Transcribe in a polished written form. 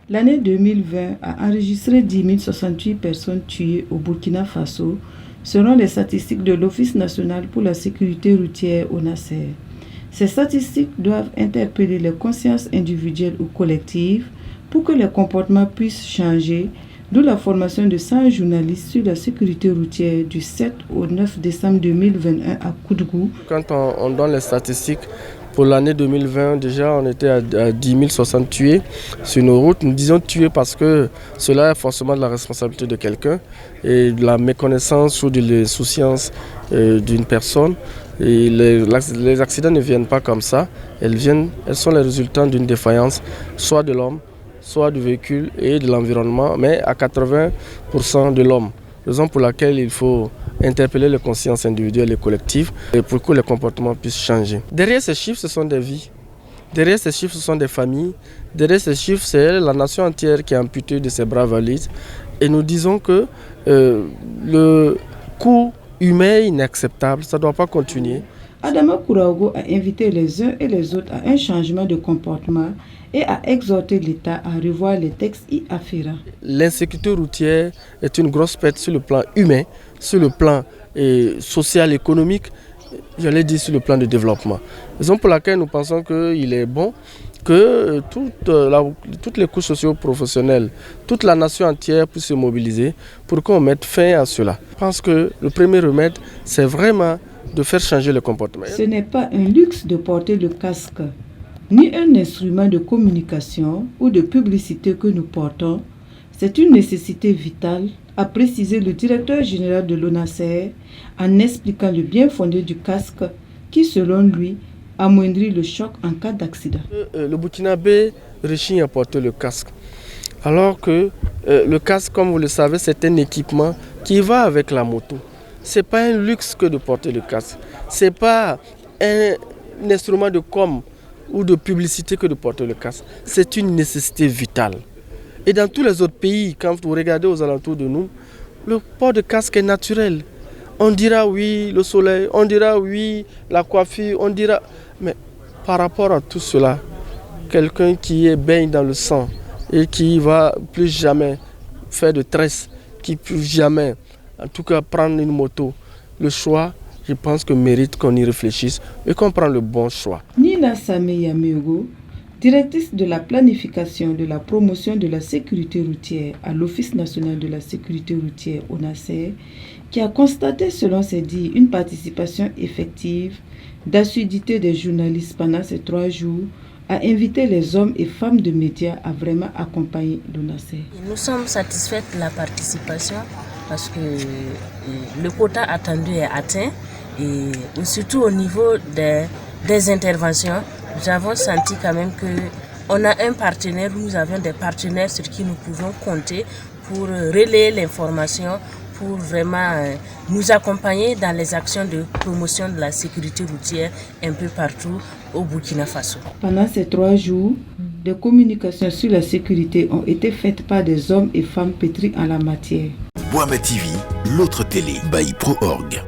L'année 2020 a enregistré 10 068 personnes tuées au Burkina Faso, selon les statistiques de l'Office national pour la sécurité routière ONASER. Ces statistiques doivent interpeller les consciences individuelles ou collectives pour que les comportements puissent changer, d'où la formation de 100 journalistes sur la sécurité routière du 7 au 9 décembre 2021 à Koudgou. Quand on donne les statistiques, pour l'année 2020, déjà on était à 10 060 tués sur nos routes. Nous disons tués parce que cela est forcément de la responsabilité de quelqu'un et de la méconnaissance ou de l'insouciance d'une personne. Et les accidents ne viennent pas comme ça, elles sont les résultats d'une défaillance, soit de l'homme, soit du véhicule et de l'environnement, mais à 80% de l'homme. Raison pour laquelle il faut interpeller les consciences individuelles et collectives et pour que les comportements puissent changer. Derrière ces chiffres, ce sont des vies. Derrière ces chiffres, ce sont des familles. Derrière ces chiffres, c'est la nation entière qui est amputée de ses bras valides. Et nous disons que le coût humain est inacceptable, ça ne doit pas continuer. Adama Kouraogo a invité les uns et les autres à un changement de comportement et a exhorté l'État à revoir les textes y afférents. L'insécurité routière est une grosse perte sur le plan humain, sur le plan social, économique, j'allais dire sur le plan de développement. Raison pour laquelle nous pensons qu'il est bon que toutes les couches socio-professionnelles, toute la nation entière puisse se mobiliser pour qu'on mette fin à cela. Je pense que le premier remède, c'est vraiment de faire changer le comportement. Ce n'est pas un luxe de porter le casque, ni un instrument de communication ou de publicité que nous portons. C'est une nécessité vitale, a précisé le directeur général de l'ONASER en expliquant le bien fondé du casque qui, selon lui, amoindrit le choc en cas d'accident. Le Burkinabé rechigne à porter le casque, alors que le casque, comme vous le savez, c'est un équipement qui va avec la moto. Ce n'est pas un luxe que de porter le casque, ce n'est pas un instrument de com ou de publicité que de porter le casque, c'est une nécessité vitale. Et dans tous les autres pays, quand vous regardez aux alentours de nous, le port de casque est naturel. On dira oui, le soleil, on dira oui, la coiffure, on dira... Mais par rapport à tout cela, quelqu'un qui baigne dans le sang et qui va plus jamais faire de tresse, qui plus jamais, en tout cas, prendre une moto, le choix, je pense que mérite qu'on y réfléchisse et qu'on prenne le bon choix. Nina Sameyamego, directrice de la planification de la promotion de la sécurité routière à l'Office national de la sécurité routière ONASER, qui a constaté selon ses dires une participation effective, d'assiduité des journalistes pendant ces 3 jours, a invité les hommes et femmes de médias à vraiment accompagner l'ONASER. Nous sommes satisfaits de la participation parce que le quota attendu est atteint et surtout au niveau des interventions, nous avons senti quand même qu'on a un partenaire, nous avons des partenaires sur qui nous pouvons compter pour relayer l'information, pour vraiment nous accompagner dans les actions de promotion de la sécurité routière un peu partout au Burkina Faso. Pendant ces 3 jours, des communications sur la sécurité ont été faites par des hommes et femmes pétris en la matière. Boama TV, l'autre télé by Pro Org.